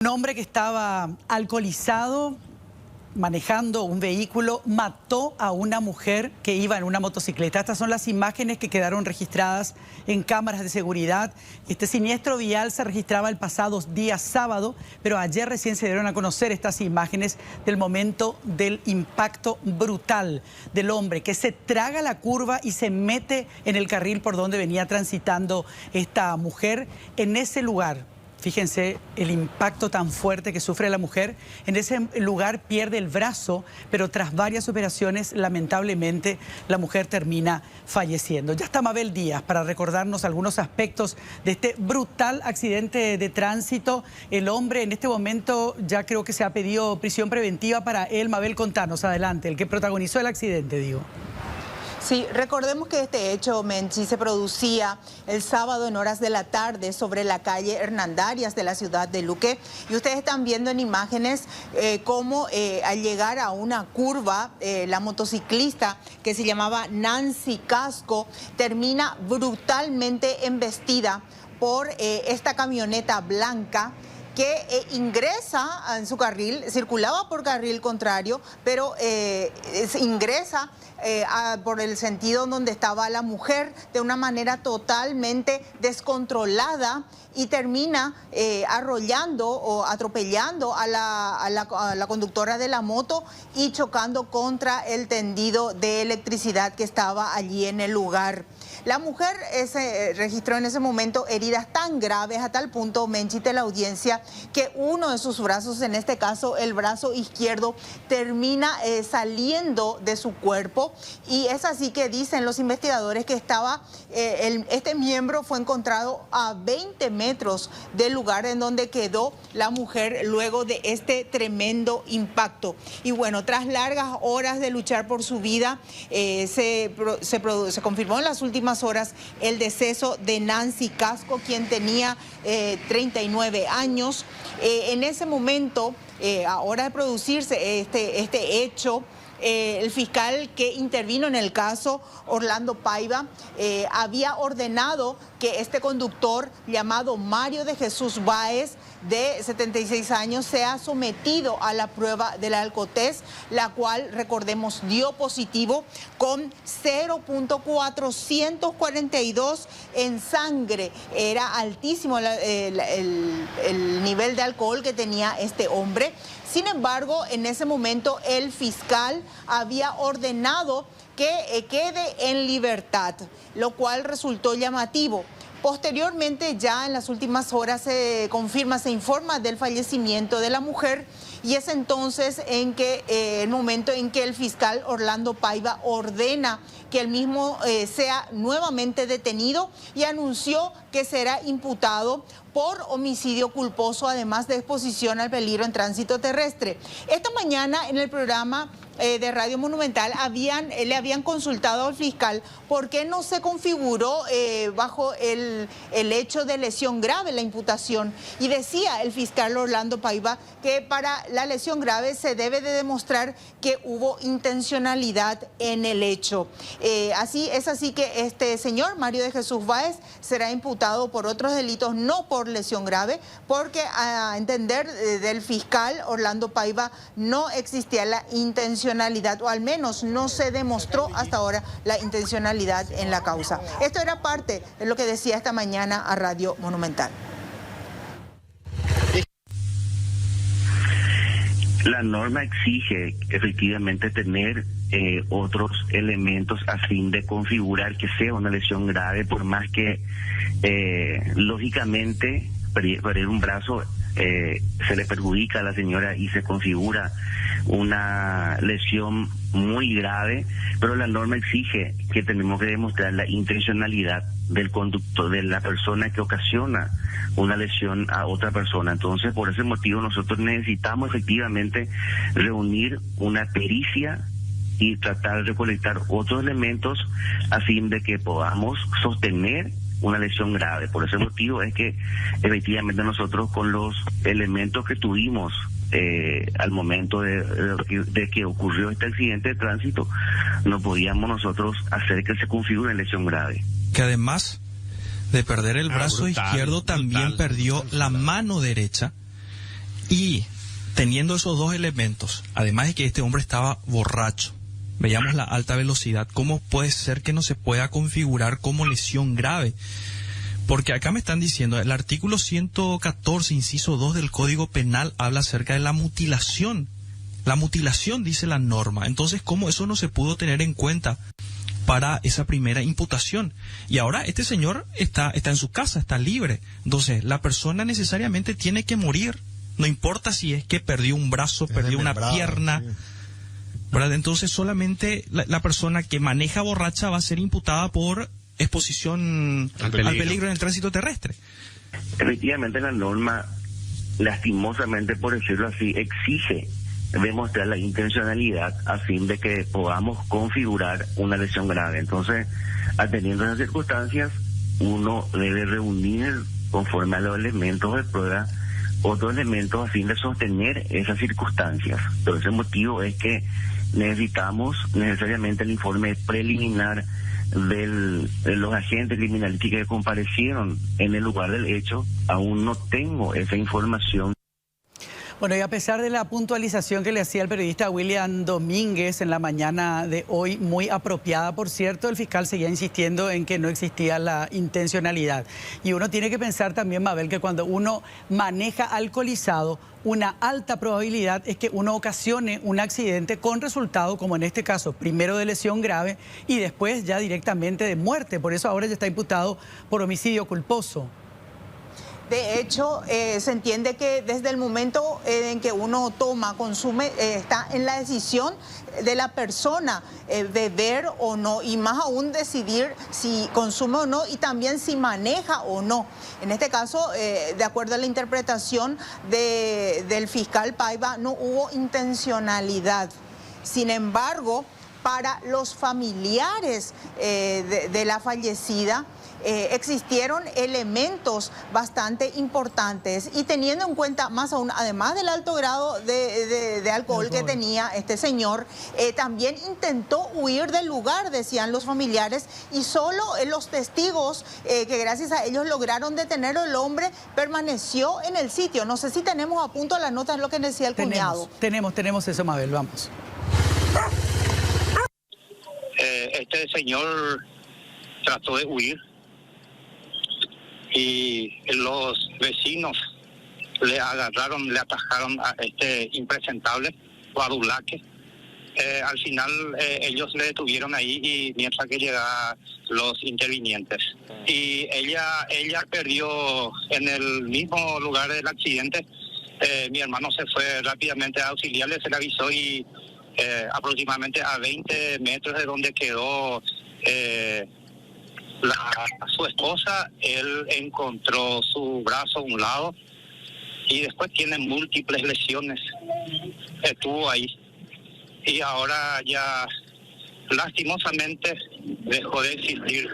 Un hombre que estaba alcoholizado, manejando un vehículo, mató a una mujer que iba en una motocicleta. Estas son las imágenes que quedaron registradas en cámaras de seguridad. Este siniestro vial se registraba el pasado día sábado, pero ayer recién se dieron a conocer estas imágenes del momento del impacto brutal del hombre que se traga la curva y se mete en el carril por donde venía transitando esta mujer. En ese lugar, fíjense el impacto tan fuerte que sufre la mujer. En ese lugar pierde el brazo, pero tras varias operaciones, lamentablemente, la mujer termina falleciendo. Ya está Mabel Díaz para recordarnos algunos aspectos de este brutal accidente de tránsito. El hombre en este momento ya creo que se ha pedido prisión preventiva para él. Mabel, contanos, adelante, el que protagonizó el accidente, digo. Sí, recordemos que este hecho, Menchi, se producía el sábado en horas de la tarde sobre la calle Hernandarias de la ciudad de Luque. Y ustedes están viendo en imágenes cómo al llegar a una curva, la motociclista que se llamaba Nancy Casco termina brutalmente embestida por esta camioneta blanca que ingresa en su carril, circulaba por carril contrario, pero ingresa por el sentido donde estaba la mujer de una manera totalmente descontrolada y termina arrollando o atropellando a la conductora de la moto y chocando contra el tendido de electricidad que estaba allí en el lugar. La mujer registró en ese momento heridas tan graves a tal punto, Menchi, de la audiencia, que uno de sus brazos, en este caso el brazo izquierdo, termina saliendo de su cuerpo, y es así que dicen los investigadores que este miembro fue encontrado a 20 metros del lugar en donde quedó la mujer luego de este tremendo impacto. Y bueno, tras largas horas de luchar por su vida, se confirmó en las últimas horas el deceso de Nancy Casco, quien tenía 39 años. En ese momento, a hora de producirse este hecho, el fiscal que intervino en el caso, Orlando Paiva, había ordenado que este conductor llamado Mario de Jesús Báez, de 76 años, sea sometido a la prueba del alcotés, la cual, recordemos, dio positivo con 0.442 en sangre. Era altísimo el nivel de alcohol que tenía este hombre. Sin embargo, en ese momento el fiscal había ordenado que quede en libertad, lo cual resultó llamativo. Posteriormente, ya en las últimas horas se informa del fallecimiento de la mujer, y es entonces el momento en que el fiscal Orlando Paiva ordena que el mismo sea nuevamente detenido y anunció que será imputado por homicidio culposo, además de exposición al peligro en tránsito terrestre. Esta mañana en el programa de Radio Monumental le habían consultado al fiscal por qué no se configuró bajo el hecho de lesión grave la imputación, y decía el fiscal Orlando Paiva que para la lesión grave se debe de demostrar que hubo intencionalidad en el hecho. Es así que este señor Mario de Jesús Báez será imputado por otros delitos, no por lesión grave, porque a entender del fiscal Orlando Paiva no existía la intencionalidad, o al menos no se demostró hasta ahora la intencionalidad en la causa. Esto era parte de lo que decía esta mañana a Radio Monumental. La norma exige efectivamente tener otros elementos a fin de configurar que sea una lesión grave, por más que lógicamente perder un brazo se le perjudica a la señora y se configura una lesión muy grave, pero la norma exige que tenemos que demostrar la intencionalidad del conductor, de la persona que ocasiona una lesión a otra persona. Entonces, por ese motivo nosotros necesitamos efectivamente reunir una pericia y tratar de recolectar otros elementos a fin de que podamos sostener una lesión grave. Por ese motivo es que efectivamente nosotros, con los elementos que tuvimos al momento de que ocurrió este accidente de tránsito, no podíamos nosotros hacer que se configure una lesión grave. Que además de perder el brazo izquierdo, también perdió la mano derecha Y teniendo esos dos elementos, además de que este hombre estaba borracho, veíamos la alta velocidad, ¿cómo puede ser que no se pueda configurar como lesión grave? Porque acá me están diciendo, el artículo 114, inciso 2 del Código Penal habla acerca de la mutilación. La mutilación dice la norma. Entonces, ¿cómo eso no se pudo tener en cuenta para esa primera imputación? Y ahora este señor está en su casa, está libre. Entonces, la persona necesariamente tiene que morir. No importa si es que perdió un brazo, perdió una pierna. Sí. ¿Verdad? Entonces, solamente la persona que maneja borracha va a ser imputada por exposición al peligro en el tránsito terrestre. Efectivamente, la norma, lastimosamente, por decirlo así, exige demostrar la intencionalidad a fin de que podamos configurar una lesión grave. Entonces, atendiendo a esas circunstancias, uno debe reunir, conforme a los elementos de prueba, otros elementos a fin de sostener esas circunstancias. Por ese motivo es que necesitamos necesariamente el informe preliminar de los agentes criminalísticos que comparecieron en el lugar del hecho. Aún no tengo esa información. Bueno, y a pesar de la puntualización que le hacía el periodista William Domínguez en la mañana de hoy, muy apropiada, por cierto, el fiscal seguía insistiendo en que no existía la intencionalidad. Y uno tiene que pensar también, Mabel, que cuando uno maneja alcoholizado, una alta probabilidad es que uno ocasione un accidente con resultado, como en este caso, primero de lesión grave y después ya directamente de muerte. Por eso ahora ya está imputado por homicidio culposo. De hecho, se entiende que desde el momento en que uno toma, consume, está en la decisión de la persona beber o no, y más aún decidir si consume o no y también si maneja o no. En este caso, de acuerdo a la interpretación del fiscal Paiva, no hubo intencionalidad. Sin embargo, para los familiares de la fallecida, existieron elementos bastante importantes y teniendo en cuenta más aún, además del alto grado de alcohol que tenía este señor, también intentó huir del lugar, decían los familiares, y solo los testigos que gracias a ellos lograron detenerlo, el hombre permaneció en el sitio. No sé si tenemos a punto la nota, es lo que decía el cuñado. Tenemos eso, Mabel, vamos. Este señor trató de huir y los vecinos le agarraron, le atajaron a este impresentable Guadulaque. Al final ellos le detuvieron ahí y mientras que llegaban los intervinientes. Y ella perdió en el mismo lugar del accidente. Mi hermano se fue rápidamente a auxiliarle, se le avisó y aproximadamente a 20 metros de donde quedó su esposa, él encontró su brazo a un lado y después tiene múltiples lesiones. Estuvo ahí y ahora ya lastimosamente dejó de existir